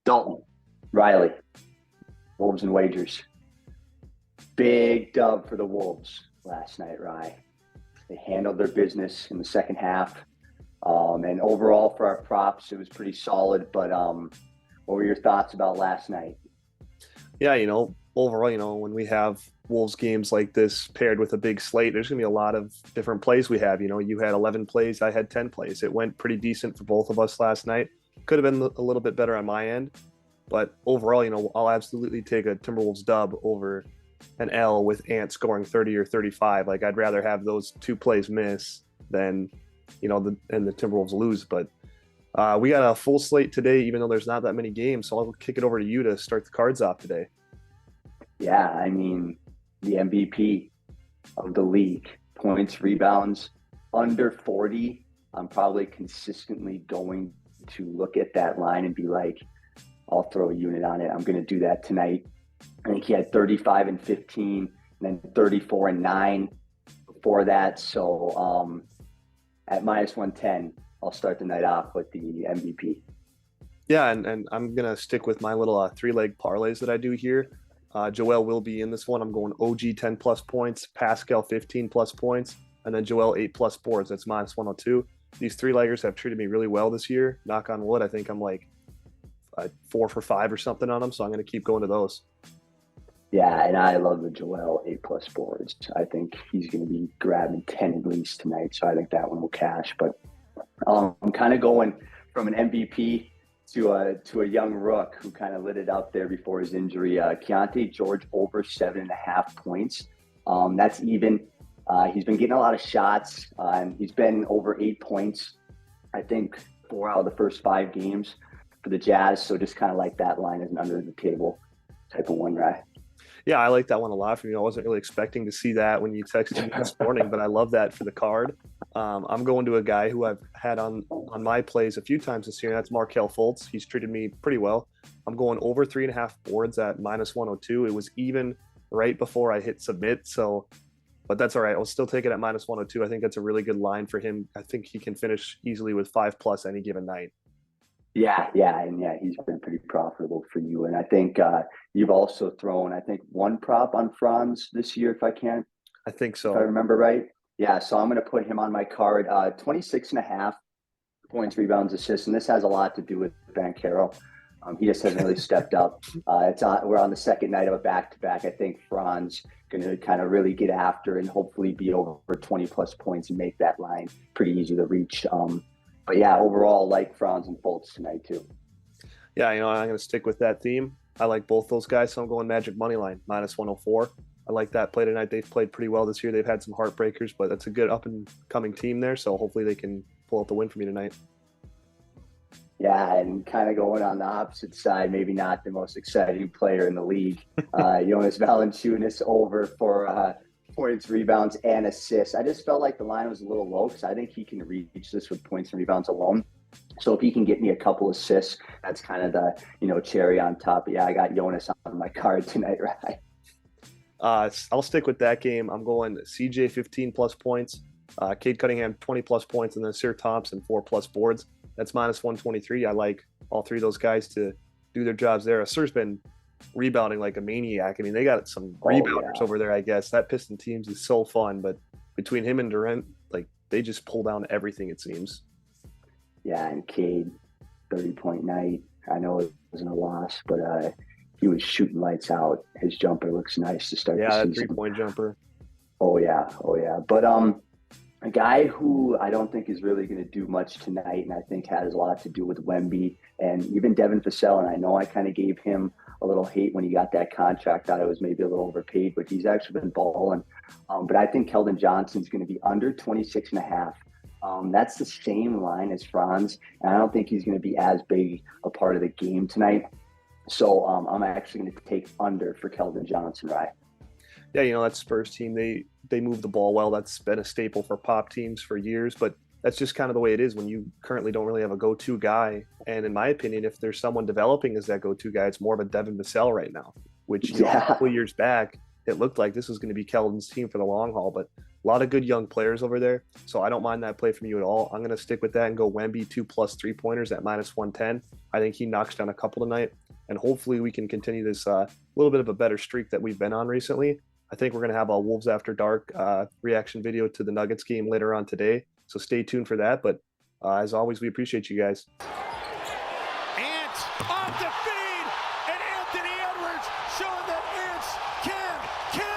Dalton, Riley, Wolves and Wagers. Big dub for the Wolves last night, Rye. They handled their business in the second half. And overall, for our props, it was pretty solid. But what were your thoughts about last night? Yeah, overall, when we have Wolves games like this paired with a big slate, there's going to be a lot of different plays we have. You had 11 plays, I had 10 plays. It went pretty decent for both of us last night. Could have been a little bit better on my end. But overall, I'll absolutely take a Timberwolves dub over an L with Ant scoring 30 or 35. Like, I'd rather have those two plays miss than, and the Timberwolves lose. But we got a full slate today, even though there's not that many games. So I'll kick it over to you to start the cards off today. Yeah, I mean, the MVP of the league, points, rebounds, under 40. I'm probably consistently going to look at that line and be like, I'll throw a unit on it. I'm going to do that tonight. I think he had 35 and 15, and then 34 and 9 before that. So at minus 110, I'll start the night off with the MVP. Yeah, and I'm going to stick with my little three-leg parlays that I do here. Joel will be in this one. I'm going OG 10 plus points, Pascal 15 plus points, and then Joel 8 plus boards. That's minus 102. These three-leggers have treated me really well this year. Knock on wood. I think I'm like 4 for 5 or something on them, so I'm going to keep going to those. Yeah, and I love the Joel 8 plus boards. I think he's going to be grabbing 10 at least tonight, so I think that one will cash. But I'm kind of going from an MVP to a young rook who kind of lit it up there before his injury. Keontae George over 7.5 points. That's even. He's been getting a lot of shots. He's been over 8 points, I think, 4 out of the first 5 games for the Jazz. So just kind of like that line as an under the table type of one, right? Yeah, I like that one a lot from you. I wasn't really expecting to see that when you texted me this morning, but I love that for the card. I'm going to a guy who I've had on my plays a few times this year, and that's Markelle Fultz. He's treated me pretty well. I'm going over 3.5 boards at minus 102. It was even right before I hit submit, but that's all right. I'll still take it at minus 102. I think that's a really good line for him. I think he can finish easily with 5 plus any given night. Yeah, he's been pretty profitable for you. And I think you've also thrown, I think, one prop on Franz this year, I think if I so. remember right. Yeah, so I'm going to put him on my card. 26 and a half points, rebounds, assists, and this has a lot to do with Banchero. He just hasn't really stepped up. We're on the second night of a back-to-back. I think Franz going to kind of really get after and hopefully be over 20 plus points and make that line pretty easy to reach. But yeah, overall, like Franz and Fultz tonight too. Yeah, I'm going to stick with that theme. I like both those guys, so I'm going Magic Moneyline, minus 104. I like that play tonight. They've played pretty well this year. They've had some heartbreakers, but that's a good up-and-coming team there, so hopefully they can pull out the win for me tonight. Yeah, and kind of going on the opposite side, maybe not the most exciting player in the league. Jonas Valanciunas over for points, rebounds, and assists. I just felt like the line was a little low because I think he can reach this with points and rebounds alone. So if he can get me a couple assists, that's kind of the cherry on top. But yeah, I got Jonas on my card tonight, right? I'll stick with that game. I'm going CJ 15 plus points, Cade Cunningham 20 plus points, and then Sir Thompson 4 plus boards. That's minus 123. I like all three of those guys to do their jobs there. Sir's been rebounding like a maniac. I mean, they got some rebounders over there, I guess. That Piston teams is so fun, but between him and Durant, like, they just pull down everything, it seems. Yeah, and Cade, 30-point night. I know it wasn't a loss, but he was shooting lights out. His jumper looks nice to start the season. Yeah, that 3-point jumper. Oh yeah. But a guy who I don't think is really going to do much tonight, and I think has a lot to do with Wemby and even Devin Vassell. And I know I kind of gave him a little hate when he got that contract. Thought it was maybe a little overpaid, but he's actually been balling. But I think Keldon Johnson's going to be under 26 and a half. That's the same line as Franz, and I don't think he's going to be as big a part of the game tonight. So I'm actually going to take under for Keldon Johnson, right? Yeah, that Spurs team, they move the ball well. That's been a staple for pop teams for years, but that's just kind of the way it is when you currently don't really have a go-to guy. And in my opinion, if there's someone developing as that go-to guy, it's more of a Devin Vassell right now, which a couple years back, it looked like this was going to be Keldon's team for the long haul, but A lot of good young players over there, so I don't mind that play from you at all. I'm going to stick with that and go Wemby 2+ 3-pointers at -110. I think he knocks down a couple tonight, and hopefully we can continue this little bit of a better streak that we've been on recently. I think we're going to have a Wolves After Dark reaction video to the Nuggets game later on today, so stay tuned for that. But as always, we appreciate you guys. Ants off the feed, and Anthony Edwards showing that Ants can